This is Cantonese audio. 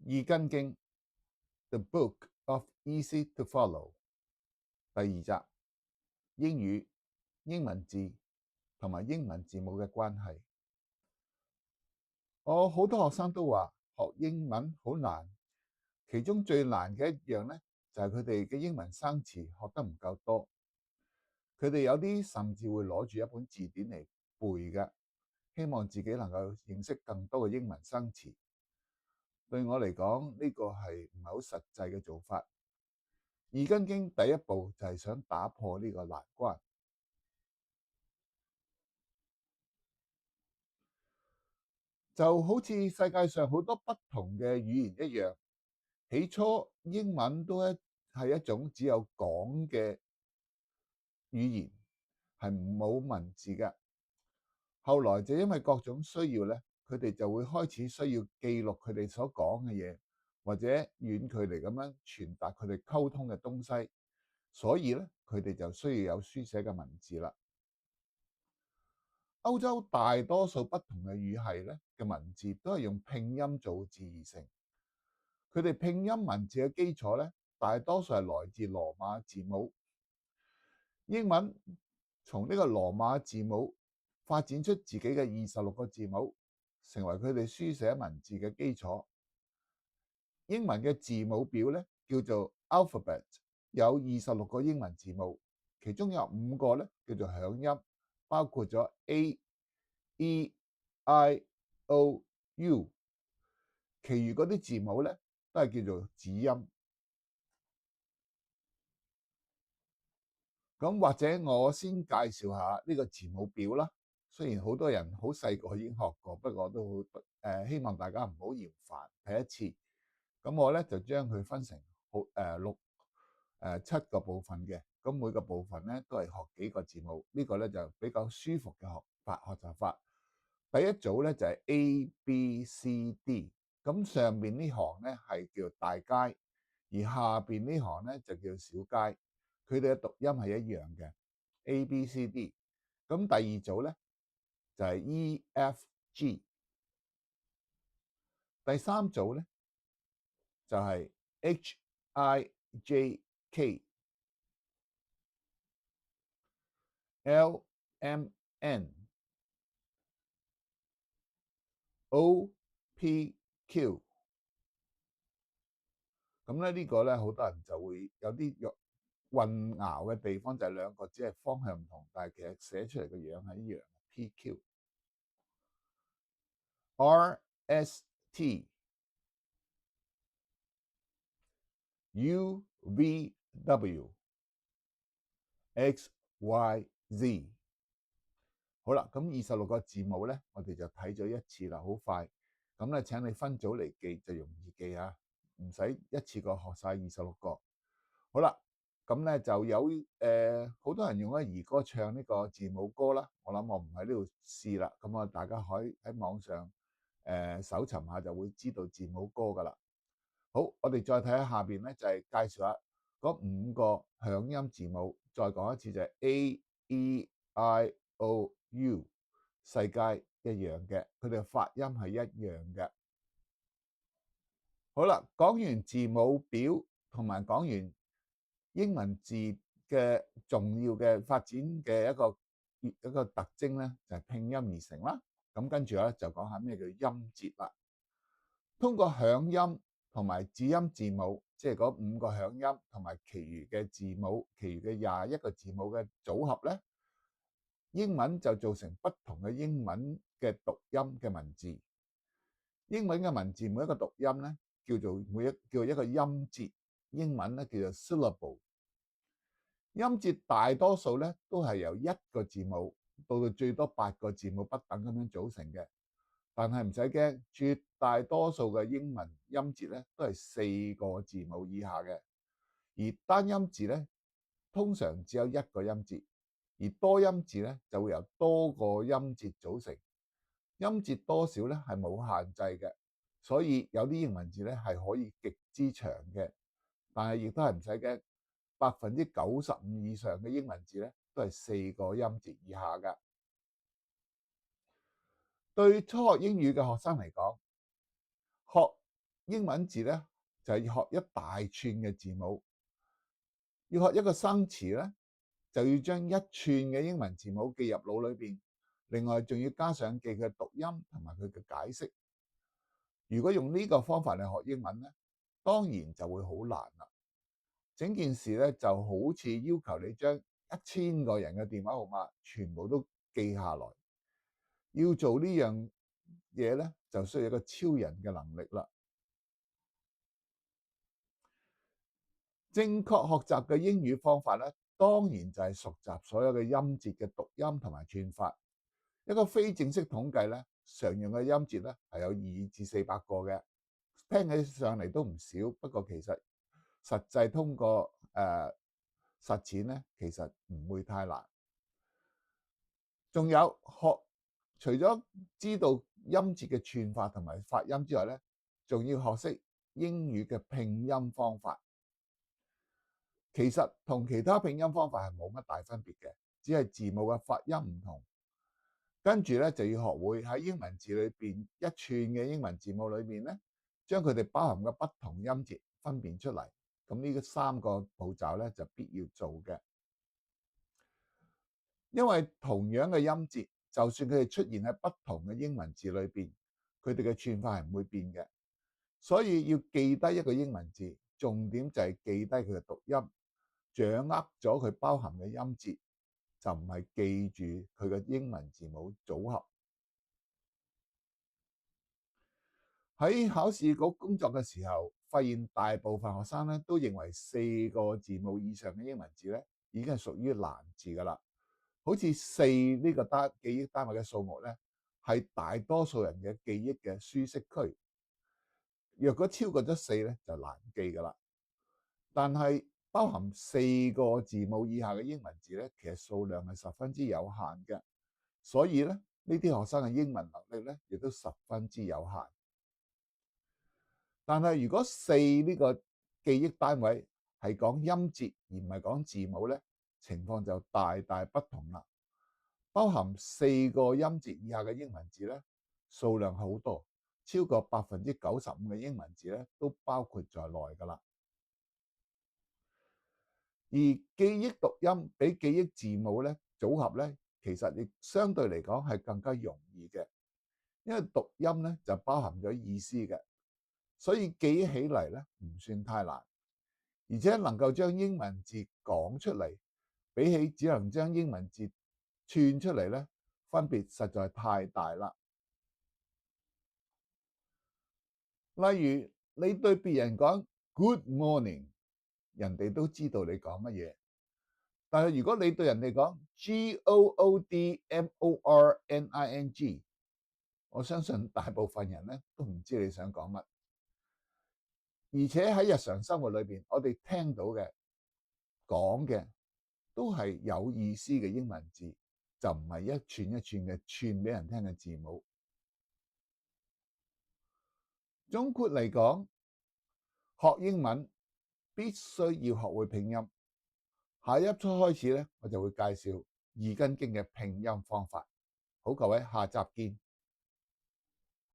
易筋經 The Book of Easy to Follow 第2集英語、英文字同埋英文字母嘅關係。我好多學生都話學英文好難，其中最難嘅一樣呢，就係佢哋嘅英文生詞學得唔夠多。佢哋有啲甚至會攞住一本字典嚟背嘅，希望自己能夠認識更多嘅英文生詞。對我嚟講，呢個係唔係好實際嘅做法。易筋經第一步就係想打破呢個難關，就好似世界上好多不同嘅語言一樣，起初英文都係一種只有講嘅語言，係冇文字嘅。後來就因為各種需要咧，佢哋就會開始需要記錄佢哋所講嘅嘢，或者遠距離咁樣傳達佢哋溝通嘅東西，所以咧佢哋就需要有書寫嘅文字啦。歐洲大多數不同嘅語系咧嘅文字都係用拼音造字而成，佢哋拼音文字嘅基礎咧，大多數係來自羅馬字母。英文從呢個羅馬字母發展出自己嘅26個字母，成為佢哋書寫文字嘅基礎。英文嘅字母表咧叫做 alphabet， 有26個英文字母，其中有5個咧叫做響音，包括咗 A、E、I、O、U， 其餘嗰啲字母咧都係叫做子音。咁或者我先介紹下呢個字母表啦。雖然好多人好細個已經學過，不過都希望大家唔好嫌煩，睇一次。咁我咧就將佢分成7個部分嘅。咁每個部分咧都係學幾個字母，呢個咧就比較舒服嘅學習法。第一組咧就係 A、B、C、D， 咁上面呢行咧係叫大階，而下邊呢行咧就叫小階，佢哋嘅讀音係一樣嘅 A、B、C、D。咁第二組咧就係 E、F、G， 第三組咧就係 H、I、J、K、L、M、N、O、P、Q。咁咧呢個咧好多人就會有啲混淆嘅地方，就係兩個只係方向唔同，但係其實寫出嚟嘅樣係一樣。P、Q、R、S、T、U、V、W、X、Y、Z。好啦，咁26個字母咧，我哋就睇咗一次啦，好快。咁咧請你分組嚟記就容易記啊，唔使一次過學晒26個。好啦，咁咧就有好多人用咗兒歌唱呢個字母歌啦。我諗我唔喺呢度試啦，咁啊大家可以喺網上搜尋下就會知道字母歌噶啦。好，我哋再睇下下邊咧，就係介紹下嗰5個響音字母。再講一次就係 A、E、I、O、U， 世界一樣嘅，佢哋嘅發音係一樣嘅。好啦，講完字母表同埋講完英文字嘅重要嘅發展嘅一個特徵咧，就係拼音而成啦。咁跟住咧就講下咩叫音節啦。通過響音同埋子音字母，即係嗰5個響音同埋其餘嘅字母，其餘嘅21個字母嘅組合咧，英文就造成不同嘅英文嘅讀音嘅文字。英文嘅文字每一個讀音咧，叫一個音節，英文咧叫做 syllable。音節大多數咧都係由1個字母到最多8個字母不等咁樣組成嘅。但係唔使驚，絕大多數嘅英文音節咧都係4個字母以下嘅，而單音字咧通常只有1個音節，而多音字咧就會由多個音節組成。音節多少咧係冇限制嘅，所以有啲英文字咧係可以極之長嘅，但係亦都係唔使驚，95%以上嘅英文字咧都係4個音節以下㗎。對初學英語嘅學生嚟講，學英文字咧就係要學一大串嘅字母，要學一個生詞咧，就要將一串嘅英文字母記入腦裏邊，另外仲要加上記佢嘅讀音同埋佢嘅解釋。如果用呢個方法嚟學英文咧，當然就會好難啦。整件事咧就好似要求你將1000個人嘅電話號碼全部都記下來。要做呢樣嘢咧，就需要一個超人嘅能力啦。正確學習嘅英語方法咧，當然就係熟習所有嘅音節嘅讀音同埋串法。一個非正式統計咧，常用嘅音節咧係有200至400個嘅，聽起上嚟都唔少。不過其實實際通過實踐咧，其實唔會太難。仲有除咗知道音節嘅串法同埋發音之外咧，仲要學識英語嘅拼音方法。其實同其他拼音方法係冇乜大分別嘅，只係字母嘅發音唔同。跟住咧就要學會喺英文字裏邊一串嘅英文字母裏面咧，將佢哋包含嘅不同音節分辨出嚟。咁呢3個步驟咧就必要做嘅，因為同樣嘅音節，就算佢哋出現喺不同嘅英文字裏邊，佢哋嘅串法係唔會變嘅。所以要記低一個英文字，重點就係記低佢嘅讀音。掌握咗佢包含嘅音節，就唔係記住佢嘅英文字母組合。喺考試局工作嘅時候，發現大部分學生咧都認為4個字母以上嘅英文字咧已經係屬於難字噶啦。好似4呢個記憶單位嘅數目咧，係大多數人嘅記憶嘅舒適區。若果超過咗4咧，就難記噶啦。但係包含4個字母以下嘅英文字咧，其實數量係十分之有限嘅，所以咧呢啲學生嘅英文能力咧亦都十分之有限。但係如果4呢個記憶單位係講音節而唔係講字母咧，情況就大大不同啦。包含4個音節以下嘅英文字咧，數量好多，超過95%嘅英文字咧都包括在內噶啦。而記憶讀音比記憶字母咧組合咧，其實亦相對嚟講係更加容易嘅，因為讀音咧就包含咗意思嘅，所以記起嚟咧唔算太難，而且能夠將英文字講出嚟，比起只能將英文字串出嚟咧，分別實在太大啦。例如你對別人講 Good morning，人哋都知道你講乜嘢。但係如果你對人哋講 Goodmorning，我相信大部分人咧都唔知你想講乜。而且喺日常生活裏邊，我哋聽到嘅講嘅都係有意思嘅英文字，就唔係一串一串嘅串俾人聽嘅字母。總括嚟講，學英文必須要學會拼音。下一輯開始咧，我就會介紹《易筋經》嘅拼音方法。好，各位，下集見。